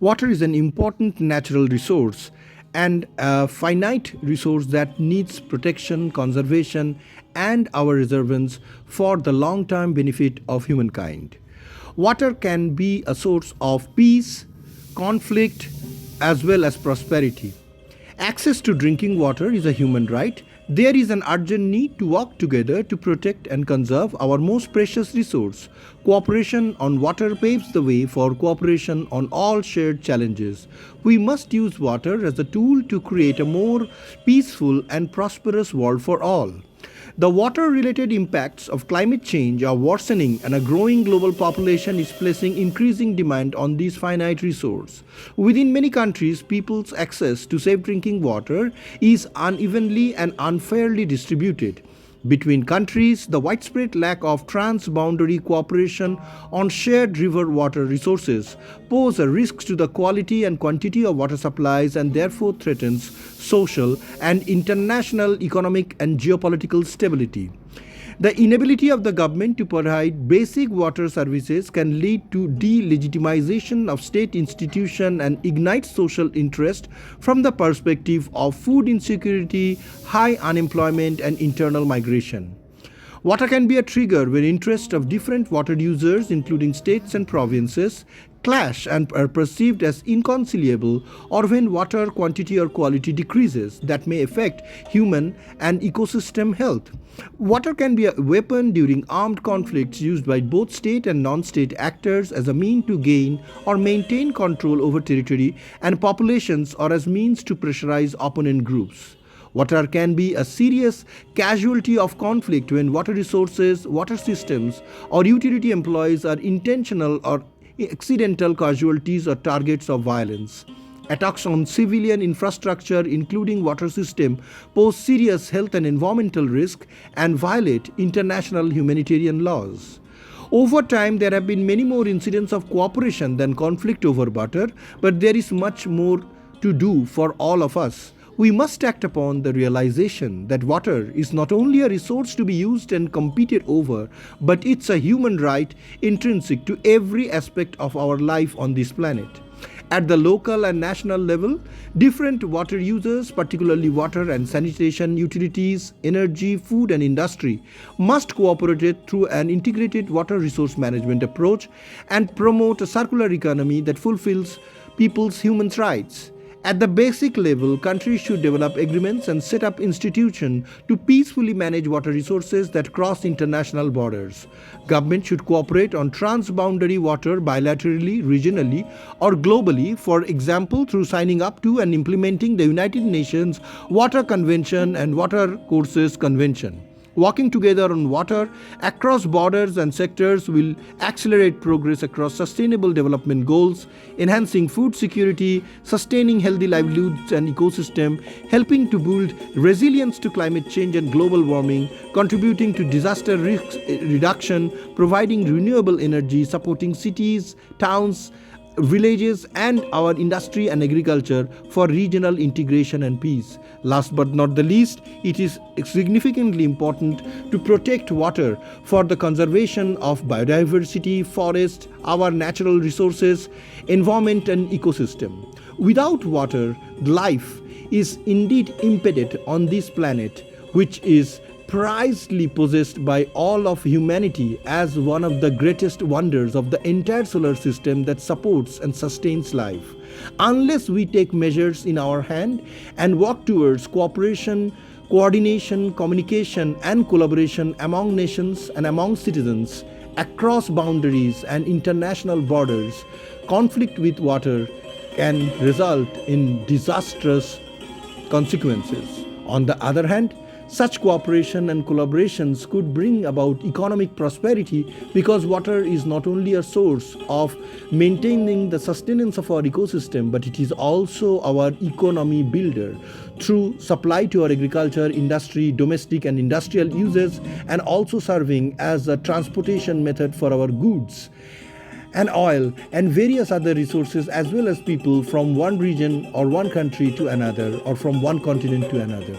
Water is an important natural resource and a finite resource that needs protection, conservation, and our reservoirs for the long term benefit of humankind. Water can be a source of peace, conflict, as well as prosperity. Access to drinking water is a human right. There is an urgent need to work together to protect and conserve our most precious resource. Cooperation on water paves the way for cooperation on all shared challenges. We must use water as a tool to create a more peaceful and prosperous world for all. The water related impacts of climate change are worsening, and a growing global population is placing increasing demand on this finite resource. Within many countries, people's access to safe drinking water is unevenly and unfairly distributed. Between countries, the widespread lack of transboundary cooperation on shared river water resources pose a risk to the quality and quantity of water supplies and therefore threatens social and international economic and geopolitical stability. The inability of the government to provide basic water services can lead to delegitimization of state institutions and ignite social interest from the perspective of food insecurity, high unemployment, and internal migration. Water can be a trigger when interests of different water users, including states and provinces, clash and are perceived as inconciliable, or when water quantity or quality decreases that may affect human and ecosystem health. Water can be a weapon during armed conflicts used by both state and non-state actors as a means to gain or maintain control over territory and populations, or as means to pressurize opponent groups. Water can be a serious casualty of conflict when water resources, water systems, or utility employees are intentional or accidental casualties or targets of violence. Attacks on civilian infrastructure, including water system, pose serious health and environmental risk and violate international humanitarian laws. Over time, there have been many more incidents of cooperation than conflict over water, but there is much more to do for all of us. We must act upon the realization that water is not only a resource to be used and competed over, but it's a human right intrinsic to every aspect of our life on this planet. At the local and national level, different water users, particularly water and sanitation utilities, energy, food, and industry, must cooperate through an integrated water resource management approach and promote a circular economy that fulfills people's human rights. At the basic level, countries should develop agreements and set up institutions to peacefully manage water resources that cross international borders. Government should cooperate on transboundary water bilaterally, regionally, or globally, for example, through signing up to and implementing the United Nations Water Convention and Water Courses Convention. Working together on water across borders and sectors will accelerate progress across sustainable development goals, enhancing food security, sustaining healthy livelihoods and ecosystem, helping to build resilience to climate change and global warming, contributing to disaster risk reduction, providing renewable energy, supporting cities, towns, villages, and our industry and agriculture for regional integration and peace. Last but not the least, it is significantly important to protect water for the conservation of biodiversity, forest, our natural resources, environment, and ecosystem. Without water, life is indeed impeded on this planet, which is prizedly possessed by all of humanity as one of the greatest wonders of the entire solar system that supports and sustains life. Unless we take measures in our hand and work towards cooperation, coordination, communication, and collaboration among nations and among citizens across boundaries and international borders, conflict with water can result in disastrous consequences. On the other hand, such cooperation and collaborations could bring about economic prosperity, because water is not only a source of maintaining the sustenance of our ecosystem, but it is also our economy builder through supply to our agriculture, industry, domestic and industrial uses, and also serving as a transportation method for our goods and oil and various other resources, as well as people from one region or one country to another, or from one continent to another.